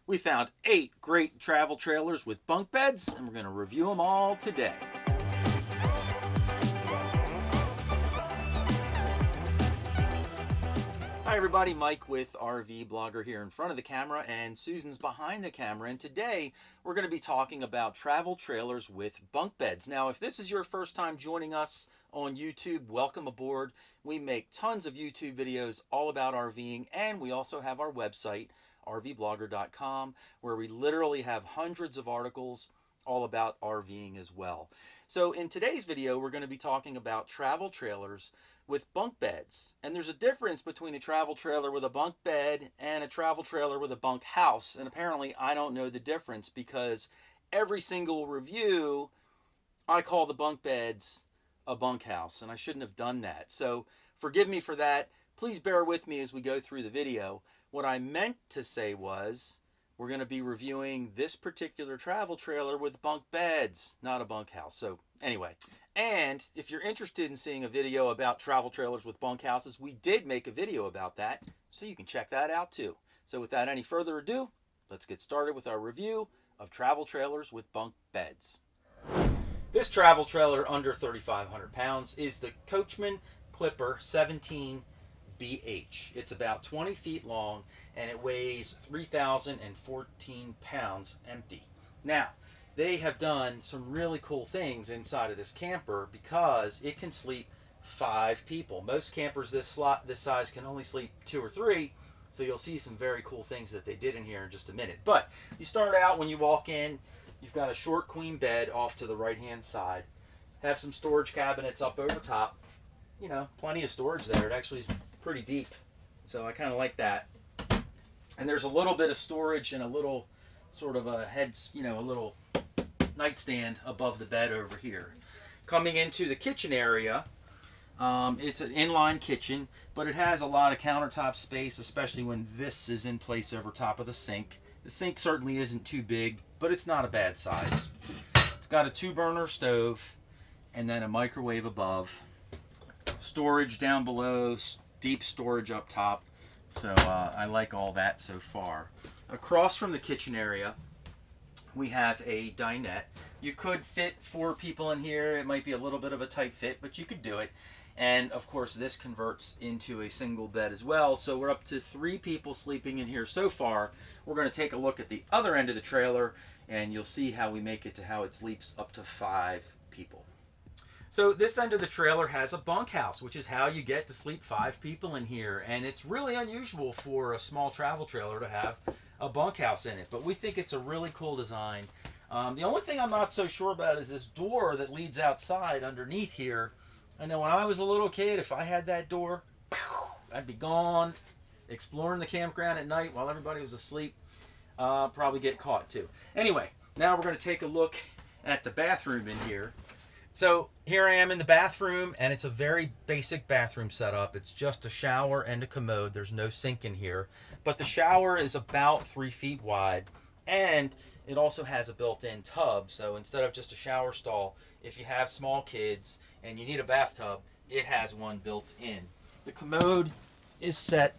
We found 8 great travel trailers with bunk beds, and we're going to review them all today. Hi everybody, Mike with RVBlogger here in front of the camera, and Susan's behind the camera, and today we're going to be talking about travel trailers with bunk beds. Now, if this is your first time joining us on YouTube, welcome aboard. We make tons of YouTube videos all about RVing, and we also have our website, RVBlogger.com, where we literally have hundreds of articles all about RVing as well. So in today's video, we're going to be talking about travel trailers with bunk beds. And there's a difference between a travel trailer with a bunk bed and a travel trailer with a bunk house. And apparently I don't know the difference, because every single review I call the bunk beds a bunkhouse, and I shouldn't have done that. So forgive me for that. Please bear with me as we go through the video. What I meant to say was we're going to be reviewing this particular travel trailer with bunk beds, not a bunkhouse. So anyway, and if you're interested in seeing a video about travel trailers with bunkhouses, we did make a video about that, so you can check that out too. So without any further ado, let's get started with our review of travel trailers with bunk beds. This travel trailer under 3,500 pounds is the Coachmen Clipper 17BH. It's about 20 feet long and it weighs 3,014 pounds empty. Now, they have done some really cool things inside of this camper because it can sleep 5 people. Most campers this size can only sleep 2 or 3, so you'll see some very cool things that they did in here in just a minute. But you start out when you walk in, you've got a short queen bed off to the right-hand side. Have some storage cabinets up over top. You know, plenty of storage there. It actually is pretty deep, so I kind of like that. And there's a little bit of storage and a little sort of a a little nightstand above the bed over here. Coming into the kitchen area, it's an inline kitchen, but it has a lot of countertop space, especially when this is in place over top of the sink. The sink certainly isn't too big, but it's not a bad size. It's got a 2-burner stove and then a microwave above. Storage down below, deep storage up top. So I like all that so far. Across from the kitchen area, we have a dinette. You could fit 4 people in here. It might be a little bit of a tight fit, but you could do it. And of course, this converts into a single bed as well. So we're up to 3 people sleeping in here so far. We're going to take a look at the other end of the trailer, and you'll see how we make it to how it sleeps up to 5 people. So this end of the trailer has a bunkhouse, which is how you get to sleep 5 people in here. And it's really unusual for a small travel trailer to have a bunkhouse in it, but we think it's a really cool design. The only thing I'm not so sure about is this door that leads outside underneath here. I know when I was a little kid, if I had that door, I'd be gone exploring the campground at night while everybody was asleep. Probably get caught too. Anyway, now we're going to take a look at the bathroom in here. So here I am in the bathroom, and it's a very basic bathroom setup. It's just a shower and a commode. There's no sink in here, but the shower is about 3 feet wide, and it also has a built-in tub. So instead of just a shower stall, if you have small kids and you need a bathtub, it has one built in. The commode is set,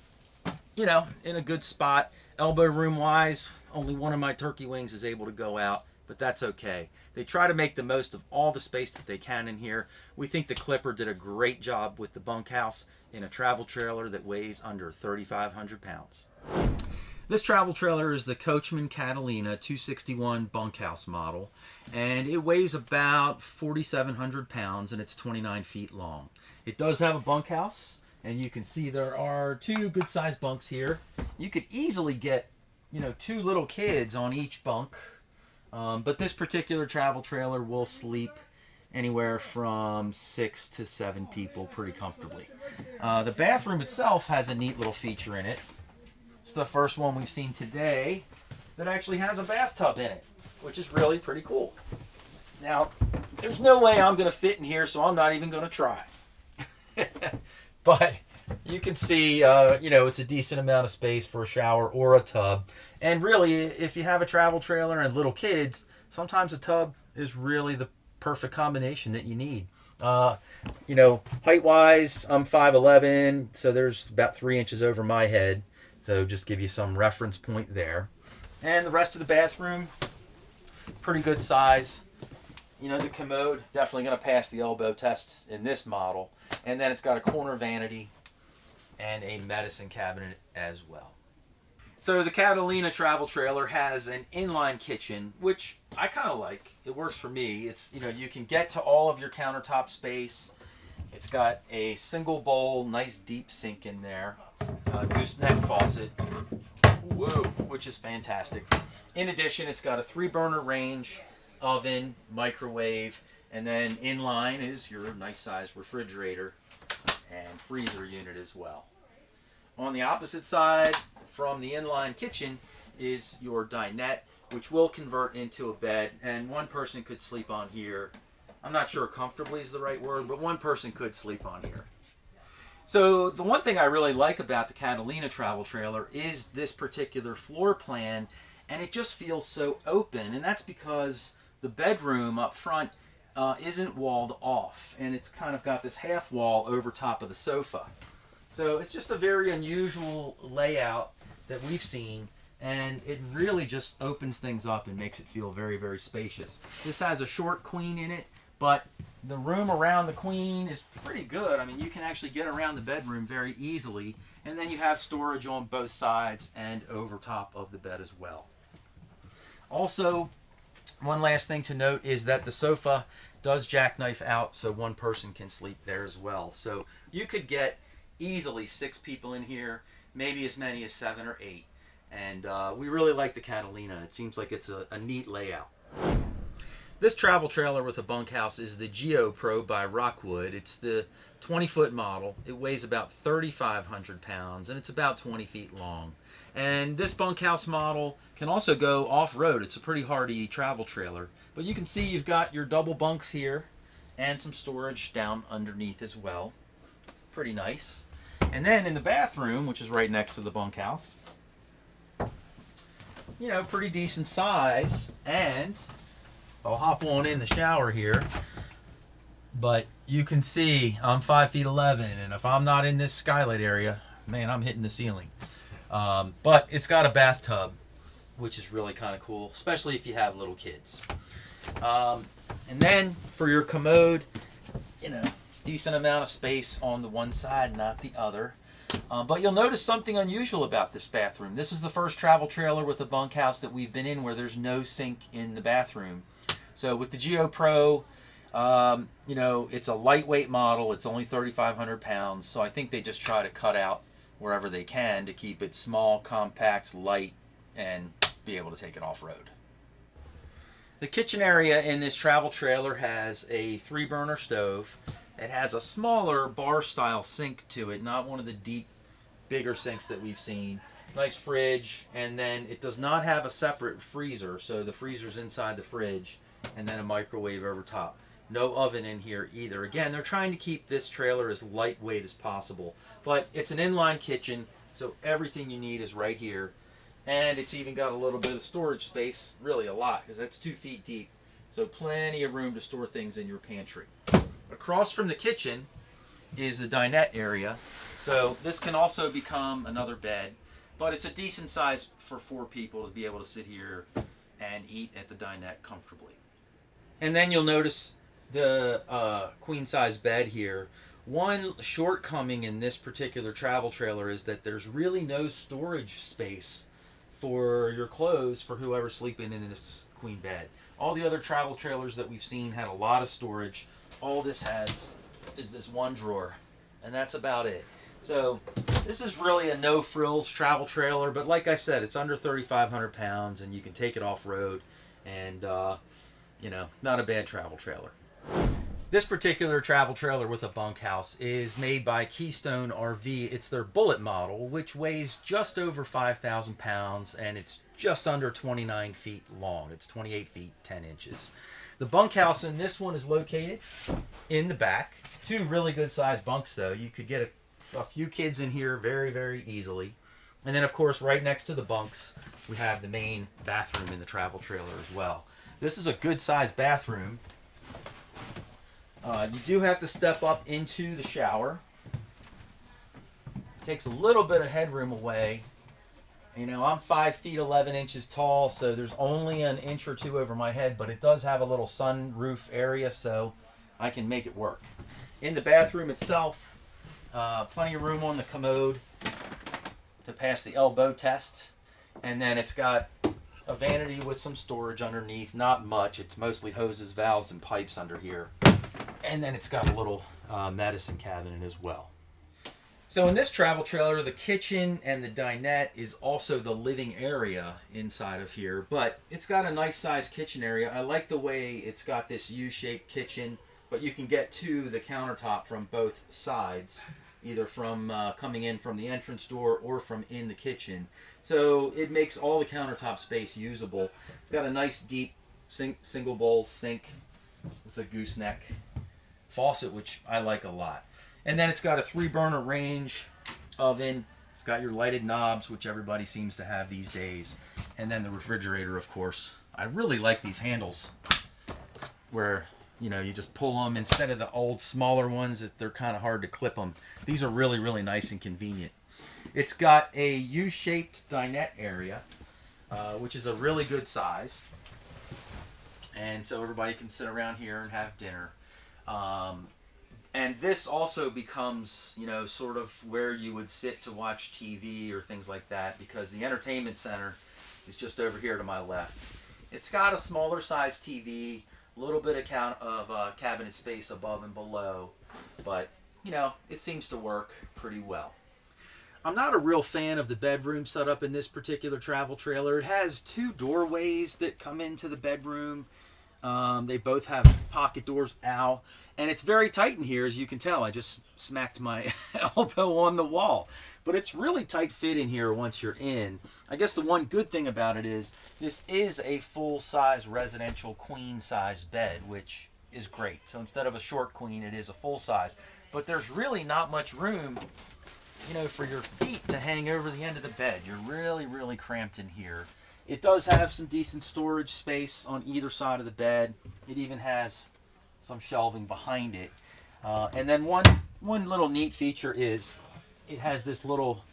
in a good spot. Elbow room wise, only one of my turkey wings is able to go out, but that's okay. They try to make the most of all the space that they can in here. We think the Clipper did a great job with the bunkhouse in a travel trailer that weighs under 3,500 pounds. This travel trailer is the Coachmen Catalina 261 bunkhouse model, and it weighs about 4,700 pounds, and it's 29 feet long. It does have a bunkhouse, and you can see there are 2 good-sized bunks here. You could easily get, 2 little kids on each bunk. But this particular travel trailer will sleep anywhere from 6 to 7 people pretty comfortably. The bathroom itself has a neat little feature in it. It's the first one we've seen today that actually has a bathtub in it, which is really pretty cool. Now, there's no way I'm going to fit in here, so I'm not even going to try. But you can see, it's a decent amount of space for a shower or a tub. And really, if you have a travel trailer and little kids, sometimes a tub is really the perfect combination that you need. Height-wise, I'm 5'11", so there's about 3 inches over my head. So just give you some reference point there. And the rest of the bathroom, pretty good size. You know, the commode, definitely going to pass the elbow test in this model. And then it's got a corner vanity and a medicine cabinet as well. So the Catalina travel trailer has an inline kitchen, which I kind of like. It works for me. It's, you know, you can get to all of your countertop space. It's got a single bowl, nice deep sink in there, gooseneck faucet, whoa, which is fantastic. In addition, it's got a 3-burner range, oven, microwave, and then in line is your nice sized refrigerator and freezer unit as well. On the opposite side from the inline kitchen is your dinette, which will convert into a bed, and one person could sleep on here. I'm not sure comfortably is the right word, but one person could sleep on here. So the one thing I really like about the Catalina travel trailer is this particular floor plan, and it just feels so open, and that's because the bedroom up front isn't walled off, and it's kind of got this half wall over top of the sofa. So it's just a very unusual layout that we've seen, and it really just opens things up and makes it feel very, very spacious. This has a short queen in it, but the room around the queen is pretty good. I mean, you can actually get around the bedroom very easily, and then you have storage on both sides and over top of the bed as well. Also, one last thing to note is that the sofa does jackknife out, so one person can sleep there as well. So you could get easily 6 people in here, maybe as many as 7 or 8. And we really like the Catalina. It seems like it's a neat layout. This travel trailer with a bunkhouse is the Geo Pro by Rockwood. It's the 20-foot model. It weighs about 3,500 pounds, and it's about 20 feet long. And this bunkhouse model can also go off-road. It's a pretty hardy travel trailer. But you can see you've got your double bunks here and some storage down underneath as well. Pretty nice. And then in the bathroom, which is right next to the bunkhouse, you know, pretty decent size. And I'll hop on in the shower here, but you can see I'm 5'11", and if I'm not in this skylight area, man, I'm hitting the ceiling. But it's got a bathtub, which is really kind of cool, especially if you have little kids. And then for your commode, you know, decent amount of space on the one side, not the other. But you'll notice something unusual about this bathroom. This is the first travel trailer with a bunkhouse that we've been in where there's no sink in the bathroom. So with the Geo Pro, you know, it's a lightweight model. It's only 3,500 pounds. So I think they just try to cut out wherever they can to keep it small, compact, light, and be able to take it off-road. The kitchen area in this travel trailer has a 3-burner stove. It has a smaller bar-style sink to it, not one of the deep, bigger sinks that we've seen. Nice fridge, and then it does not have a separate freezer, so the freezer's inside the fridge, and then a microwave over top. No oven in here either. Again, they're trying to keep this trailer as lightweight as possible, but it's an inline kitchen, so everything you need is right here. And it's even got a little bit of storage space, really a lot, because that's 2 feet deep, so plenty of room to store things in your pantry. Across from the kitchen is the dinette area, so this can also become another bed, but it's a decent size for 4 people to be able to sit here and eat at the dinette comfortably. And then you'll notice the queen size bed here. One shortcoming in this particular travel trailer is that there's really no storage space for your clothes for whoever's sleeping in this queen bed. All the other travel trailers that we've seen had a lot of storage. All this has is this one drawer, and that's about it. So this is really a no frills travel trailer, but like I said, it's under 3,500 pounds, and you can take it off-road, and you know, not a bad travel trailer. This particular travel trailer with a bunkhouse is made by Keystone RV. It's their Bullet model, which weighs just over 5,000 pounds, and it's just under 29 feet long. It's 28 feet 10 inches. The bunkhouse in this one is located in the back. 2 really good sized bunks, though. You could get a few kids in here very, very easily. And then, of course, right next to the bunks, we have the main bathroom in the travel trailer as well. This is a good sized bathroom. You do have to step up into the shower. Takes a little bit of headroom away, You know, I'm 5 feet 11 inches tall, so there's only an inch or two over my head, but it does have a little sunroof area, so I can make it work. In the bathroom itself, plenty of room on the commode to pass the elbow test. And then it's got a vanity with some storage underneath. Not much. It's mostly hoses, valves, and pipes under here. And then it's got a little medicine cabinet as well. So in this travel trailer, the kitchen and the dinette is also the living area inside of here, but it's got a nice sized kitchen area. I like the way it's got this U-shaped kitchen, but you can get to the countertop from both sides, either from coming in from the entrance door or from in the kitchen. So it makes all the countertop space usable. It's got a nice deep single bowl sink with a gooseneck faucet, which I like a lot. And then it's got a 3-burner range oven. It's got your lighted knobs, which everybody seems to have these days. And then the refrigerator, of course. I really like these handles where, you know, you just pull them instead of the old smaller ones that they're kind of hard to clip them. These are really, really nice and convenient. It's got a U-shaped dinette area, which is a really good size. And so everybody can sit around here and have dinner. And this also becomes, you know, sort of where you would sit to watch TV or things like that, because the entertainment center is just over here to my left. It's got a smaller size TV, a little bit of cabinet space above and below, but, you know, it seems to work pretty well. I'm not a real fan of the bedroom setup in this particular travel trailer. It has 2 doorways that come into the bedroom. They both have pocket doors out, and it's very tight in here, as you can tell. I just smacked my elbow on the wall, but it's really tight fit in here once you're in. I guess the one good thing about it is this is a full-size residential queen-size bed, which is great. So instead of a short queen, it is a full-size, but there's really not much room, you know, for your feet to hang over the end of the bed. You're really, really cramped in here. It does have some decent storage space on either side of the bed. It even has some shelving behind it. And then one little neat feature is it has this little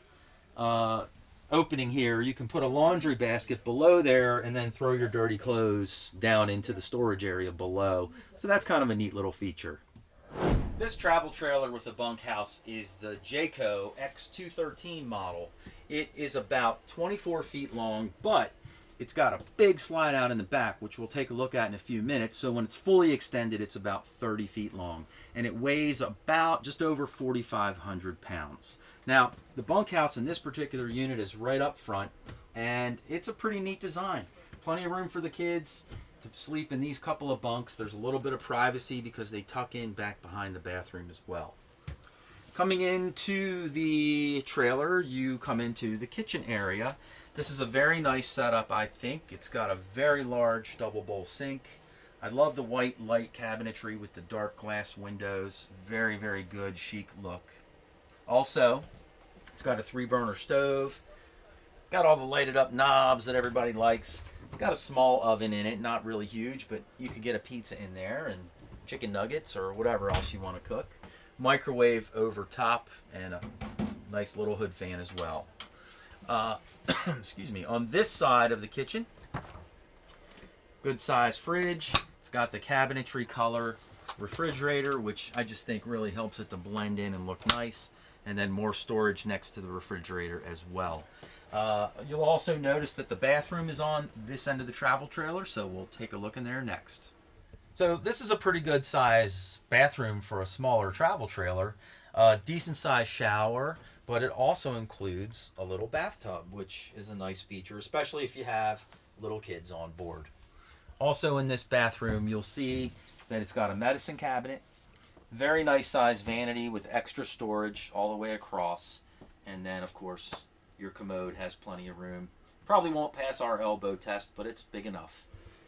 opening here. You can put a laundry basket below there and then throw your dirty clothes down into the storage area below. So that's kind of a neat little feature. This travel trailer with a bunkhouse is the Jayco X213 model. It is about 24 feet long, but it's got a big slide out in the back, which we'll take a look at in a few minutes. So when it's fully extended, it's about 30 feet long, and it weighs about just over 4,500 pounds. Now, the bunkhouse in this particular unit is right up front, and it's a pretty neat design. Plenty of room for the kids to sleep in these couple of bunks. There's a little bit of privacy because they tuck in back behind the bathroom as well. Coming into the trailer, you come into the kitchen area. This is a very nice setup, I think. It's got a very large double bowl sink. I love the white light cabinetry with the dark glass windows. Very, very good, chic look. Also, it's got a 3-burner stove. Got all the lighted up knobs that everybody likes. It's got a small oven in it, not really huge, but you could get a pizza in there and chicken nuggets or whatever else you want to cook. Microwave over top and a nice little hood fan as well. Excuse me. On this side of the kitchen, good size fridge. It's got the cabinetry color refrigerator, which I just think really helps it to blend in and look nice. And then more storage next to the refrigerator as well. You'll also notice that the bathroom is on this end of the travel trailer, so we'll take a look in there next. So this is a pretty good size bathroom for a smaller travel trailer. Decent size shower, but it also includes a little bathtub, which is a nice feature, especially if you have little kids on board. Also in this bathroom, you'll see that it's got a medicine cabinet, very nice size vanity with extra storage all the way across, and then of course your commode has plenty of room. Probably won't pass our elbow test, but it's big enough.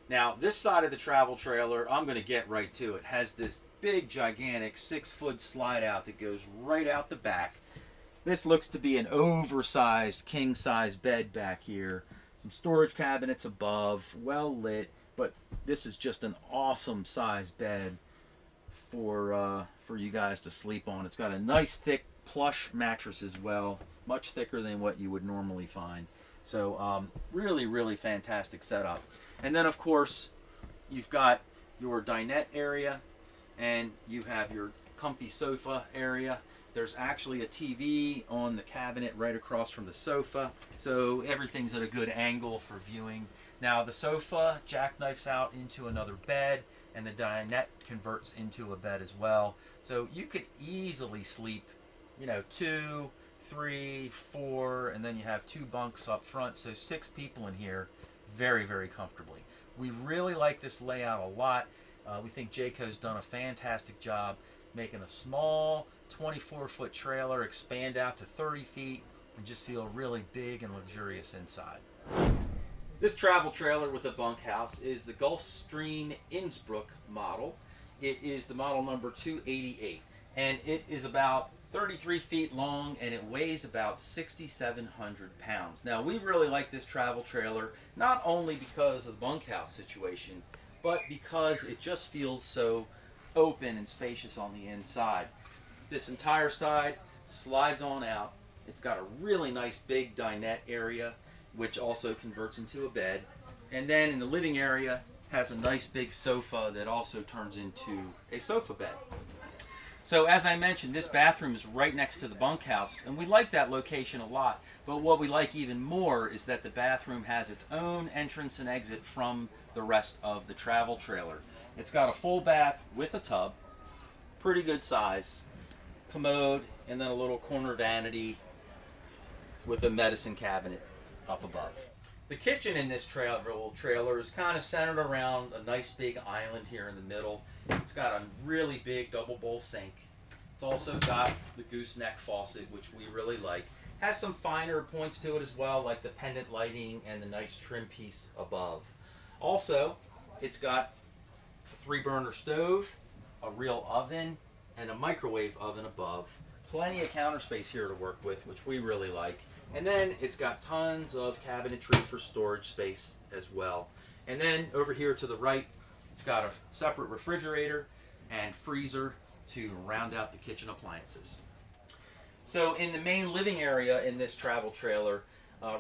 Now this side of the travel trailer, I'm going to get right to it, has this big gigantic 6-foot slide out that goes right out the back. This looks to be an oversized king size bed back here. Some storage cabinets above, well lit, but this is just an awesome size bed for you guys to sleep on. It's got a nice thick plush mattress as well, much thicker than what you would normally find. So really, really fantastic setup. And then of course, you've got your dinette area, and you have your comfy sofa area. There's actually a TV on the cabinet right across from the sofa, so everything's at a good angle for viewing. Now the sofa jackknifes out into another bed, and the dinette converts into a bed as well. So you could easily sleep, you know, 2, 3, 4, and then you have 2 bunks up front, so 6 people in here very, very comfortably. We really like this layout a lot. We think Jayco's done a fantastic job making a small 24-foot trailer expand out to 30 feet and just feel really big and luxurious inside. This travel trailer with a bunkhouse is the Gulfstream Innsbruck model. It is the model number 288, and it is about 33 feet long, and it weighs about 6,700 pounds. Now, we really like this travel trailer, not only because of the bunkhouse situation, but because it just feels so open and spacious on the inside. This entire side slides on out. It's got a really nice big dinette area, which also converts into a bed. And then in the living area, has a nice big sofa that also turns into a sofa bed. So as I mentioned, this bathroom is right next to the bunkhouse, and we like that location a lot. But what we like even more is that the bathroom has its own entrance and exit from the rest of the travel trailer. It's got a full bath with a tub, pretty good size, commode, and then a little corner vanity with a medicine cabinet up above. The kitchen in this trailer is kind of centered around a nice big island here in the middle. It's got a really big double bowl sink. It's also got the gooseneck faucet, which we really like. Has some finer points to it as well, like the pendant lighting and the nice trim piece above. Also, it's got a 3-burner stove, a real oven, and a microwave oven above. Plenty of counter space here to work with, which we really like. And then it's got tons of cabinetry for storage space as well. And then over here to the right, it's got a separate refrigerator and freezer to round out the kitchen appliances. So in the main living area in this travel trailer,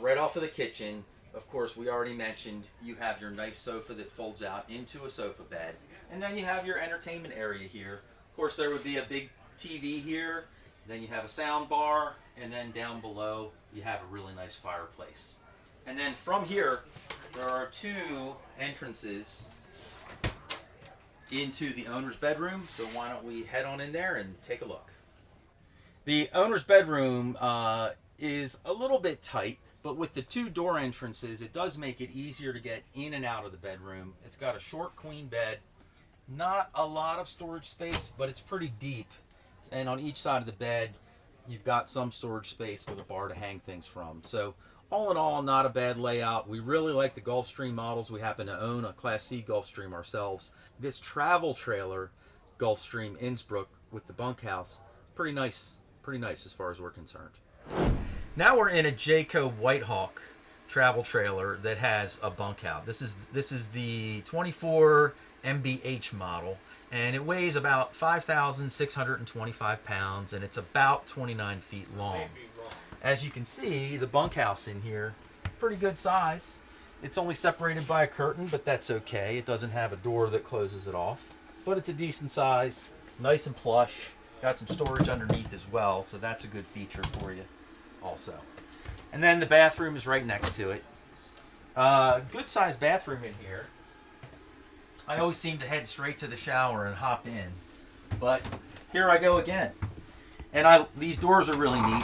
right off of the kitchen, of course, we already mentioned you have your nice sofa that folds out into a sofa bed. And then you have your entertainment area here. Of course, there would be a big TV here. Then you have a sound bar, and then down below you have a really nice fireplace. And then from here, there are 2 entrances into the owner's bedroom, so why don't we head on in there and take a look. The owner's bedroom is a little bit tight, but with the 2 door entrances, it does make it easier to get in and out of the bedroom. It's got a short queen bed, not a lot of storage space, but it's pretty deep. And on each side of the bed, you've got some storage space with a bar to hang things from. So all in all, not a bad layout. We really like the Gulfstream models. We happen to own a Class C Gulfstream ourselves. This travel trailer, Gulfstream Innsbruck with the bunkhouse, pretty nice as far as we're concerned. Now we're in a Jayco Whitehawk travel trailer that has a bunkhouse. This is the 24 MBH model, and it weighs about 5,625 pounds, and it's about 29 feet long. As you can see, the bunkhouse in here, pretty good size. It's only separated by a curtain, but that's okay. It doesn't have a door that closes it off, but it's a decent size, nice and plush. Got some storage underneath as well, so that's a good feature for you also. And then the bathroom is right next to it. Good sized bathroom in here. I always seem to head straight to the shower and hop in, but here I go again. And these doors are really neat.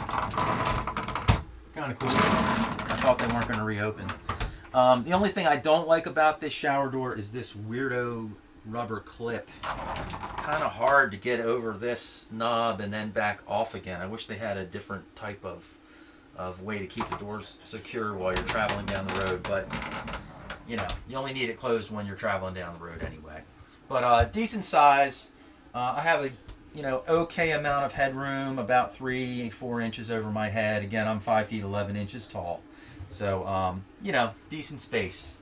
Kind of cool. I thought they weren't going to reopen. The only thing I don't like about this shower door is this weirdo rubber clip. It's kind of hard to get over this knob and then back off again. I wish they had a different type of way to keep the doors secure while you're traveling down the road, but you know, you only need it closed when you're traveling down the road anyway. But decent size. I have a okay amount of headroom, about 3-4 inches over my head. Again, I'm 5 feet 11 inches tall, so decent space.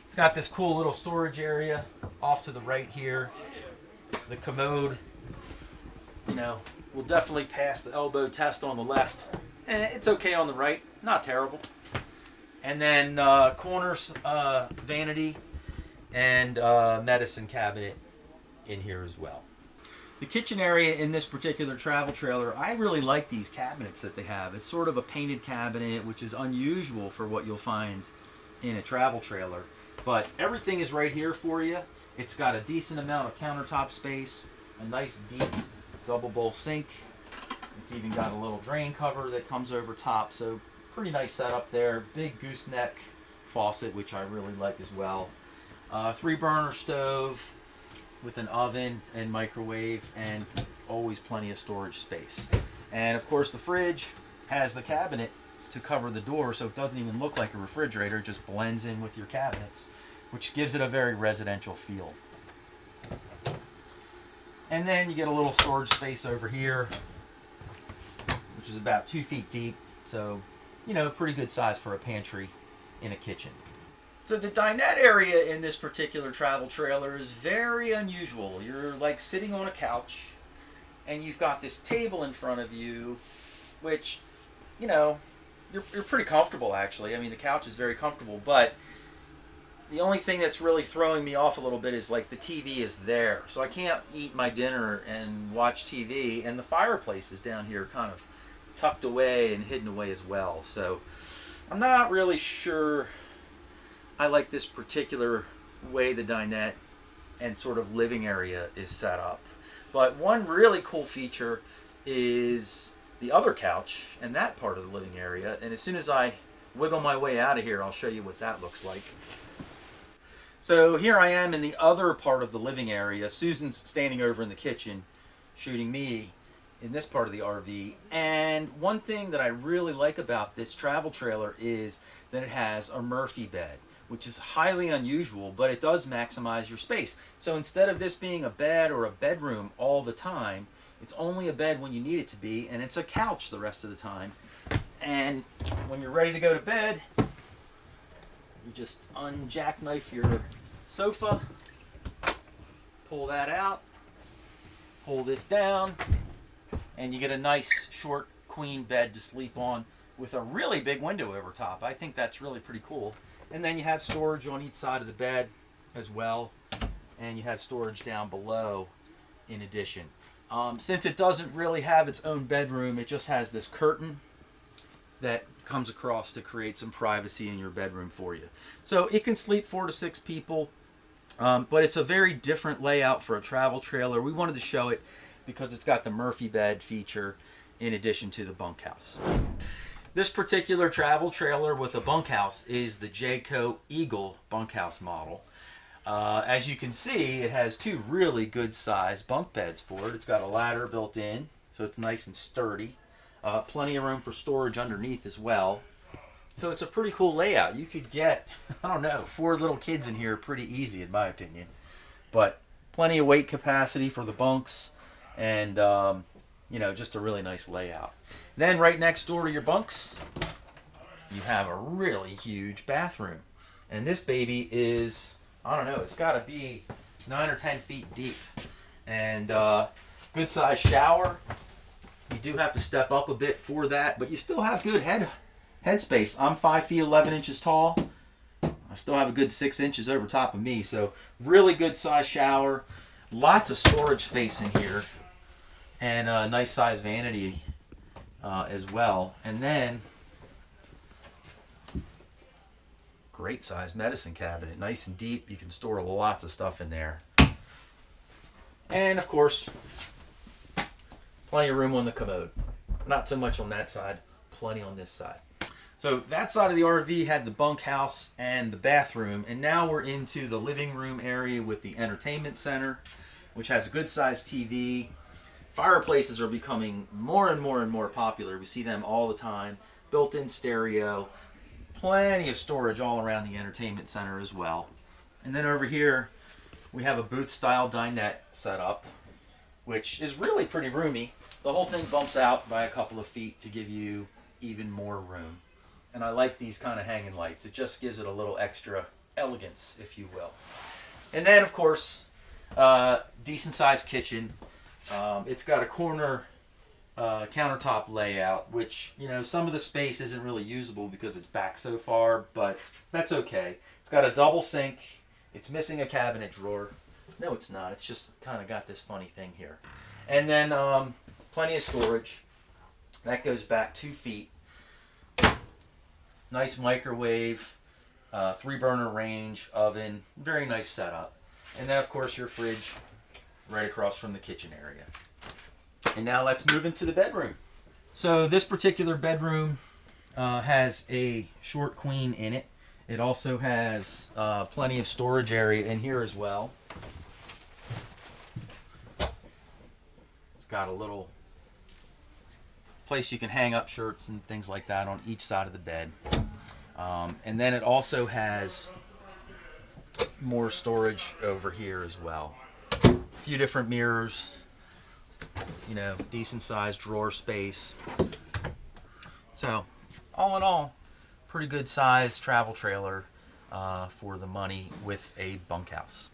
It's got this cool little storage area off to the right here. The commode, will definitely pass the elbow test on the left. It's okay on the right, not terrible. And then corners vanity and medicine cabinet in here as well. The kitchen area in this particular travel trailer, I really like these cabinets that they have. It's sort of a painted cabinet, which is unusual for what you'll find in a travel trailer. But everything is right here for you. It's got a decent amount of countertop space, a nice deep double bowl sink. It's even got a little drain cover that comes over top, so pretty nice setup there. Big gooseneck faucet, which I really like as well. 3-burner stove with an oven and microwave, and always plenty of storage space. And of course the fridge has the cabinet to cover the door, so it doesn't even look like a refrigerator. It just blends in with your cabinets, which gives it a very residential feel. And then you get a little storage space over here, which is about 2 feet deep, so you know, pretty good size for a pantry in a kitchen. So the dinette area in this particular travel trailer is very unusual. You're like sitting on a couch and you've got this table in front of you, which, you know, you're pretty comfortable actually. I mean, the couch is very comfortable, but the only thing that's really throwing me off a little bit is like the TV is there. So I can't eat my dinner and watch TV, and the fireplace is down here kind of tucked away and hidden away as well. So I'm not really sure I like this particular way the dinette and sort of living area is set up. But one really cool feature is the other couch and that part of the living area. And as soon as I wiggle my way out of here, I'll show you what that looks like. So here I am in the other part of the living area. Susan's standing over in the kitchen shooting me in this part of the RV. And one thing that I really like about this travel trailer is that it has a Murphy bed, which is highly unusual, but it does maximize your space. So instead of this being a bed or a bedroom all the time, it's only a bed when you need it to be, and it's a couch the rest of the time. And when you're ready to go to bed, you just unjackknife your sofa, pull that out, pull this down, and you get a nice short queen bed to sleep on with a really big window over top. I think that's really pretty cool. And then you have storage on each side of the bed as well, and you have storage down below in addition. Since it doesn't really have its own bedroom, it just has this curtain that comes across to create some privacy in your bedroom for you. So it can sleep 4 to 6 people, but it's a very different layout for a travel trailer. We wanted to show it because it's got the Murphy bed feature in addition to the bunkhouse. This particular travel trailer with a bunkhouse is the Jayco Eagle bunkhouse model. As you can see, it has 2 really good sized bunk beds for it. It's got a ladder built in, so it's nice and sturdy. Plenty of room for storage underneath as well. So it's a pretty cool layout. You could get, I don't know, 4 little kids in here pretty easy in my opinion. But plenty of weight capacity for the bunks, and you know, just a really nice layout. Then right next door to your bunks, you have a really huge bathroom. And this baby is, I don't know, it's got to be 9 or 10 feet deep. And good sized shower. You do have to step up a bit for that, but you still have good head space. I'm 5 feet 11 inches tall. I still have a good 6 inches over top of me, so really good sized shower. Lots of storage space in here, and a nice size vanity as well. And then great size medicine cabinet, nice and deep. You can store lots of stuff in there. And of course, plenty of room on the commode. Not so much on that side, plenty on this side. So that side of the RV had the bunkhouse and the bathroom, and now we're into the living room area with the entertainment center, which has a good sized TV. Fireplaces are becoming more and more and more popular. We see them all the time. Built-in stereo, plenty of storage all around the entertainment center as well. And then over here, we have a booth-style dinette set up, which is really pretty roomy. The whole thing bumps out by a couple of feet to give you even more room. And I like these kind of hanging lights. It just gives it a little extra elegance, if you will. And then, of course, decent-sized kitchen. It's got a corner countertop layout, which, you know, some of the space isn't really usable because it's back so far, but that's okay. It's got a double sink. It's missing a cabinet drawer. No, it's not. It's just kind of got this funny thing here. And then plenty of storage. That goes back 2 feet. Nice microwave, 3-burner range, oven. Very nice setup. And then, of course, your fridge right across from the kitchen area. And now let's move into the bedroom. So this particular bedroom has a short queen in it. It also has plenty of storage area in here as well. It's got a little place you can hang up shirts and things like that on each side of the bed. And then it also has more storage over here as well. A few different mirrors, you know, decent sized drawer space. So all in all, pretty good sized travel trailer for the money with a bunkhouse.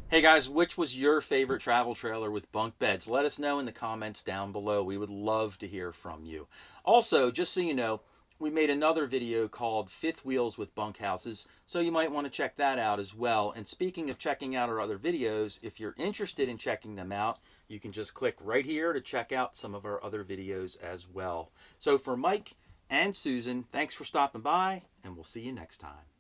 Hey guys, which was your favorite travel trailer with bunk beds? Let us know in the comments down below. We would love to hear from you. Also, just so you know, we made another video called Fifth Wheels with Bunkhouses, so you might want to check that out as well. And speaking of checking out our other videos, if you're interested in checking them out, you can just click right here to check out some of our other videos as well. So for Mike and Susan, thanks for stopping by, and we'll see you next time.